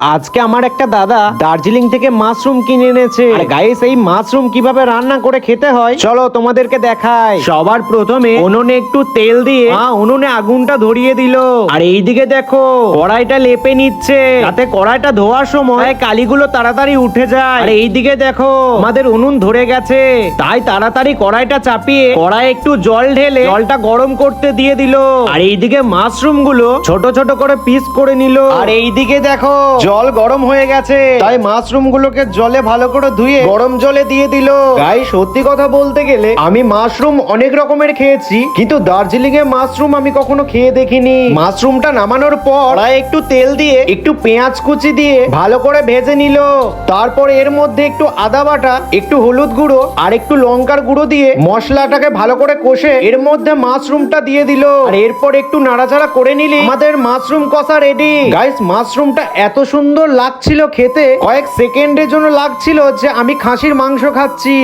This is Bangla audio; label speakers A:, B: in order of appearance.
A: আজকে আমার একটা দাদা দার্জিলিং থেকে মাশরুম কিনে এনেছে। গাইস, এই মাশরুম কিভাবে রান্না করে খেতে হয় চলো তোমাদেরকে দেখাই। সবার প্রথমে উনুনে একটু তেল দিয়ে উনুনে আগুনটা ধরিয়ে দিল। আর এইদিকে দেখো কড়াইটা লেপে নিচ্ছে, যাতে কড়াইটা ধোয়ার সময় কালিগুলো তাড়াতাড়ি উঠে যায়। আর এইদিকে দেখো আমাদের উনুন ধরে গেছে, তাই তাড়াতাড়ি কড়াইটা চাপিয়ে কড়াই একটু জল ঢেলে জলটা গরম করতে দিয়ে দিল। আর এইদিকে মাশরুম গুলো ছোট ছোট করে পিস করে নিল। আর এইদিকে দেখো জল গরম হয়ে গেছে, তাই মাশরুম গুলোকে জলে ভালো করে ধুয়ে গরম জলে দিয়ে দিল। গাইস, সত্যি কথা বলতে গেলে আমি মাশরুম অনেক রকমের খেয়েছি, কিন্তু দার্জিলিং এ মাশরুম আমি কখনো খেয়ে দেখিনি। মাশরুমটা নামানোর পর একটু তেল দিয়ে একটু পেঁয়াজ কুচি দিয়ে ভালো করে ভেজে নিল। তারপর এর মধ্যে একটু আদা বাটা, একটু হলুদ গুঁড়ো আর একটু লঙ্কার গুঁড়ো দিয়ে মশলাটাকে ভালো করে কষে এর মধ্যে মাশরুমটা দিয়ে দিল। আর এরপর একটু নাড়াচাড়া করে নিলে আমাদের মাশরুম কষা রেডি। গাইস, মাশরুমটা এত সুন্দর লাগছিল খেতে, কয়েক সেকেন্ডের জন্য লাগছিল যে আমি খাসির মাংস খাচ্ছি।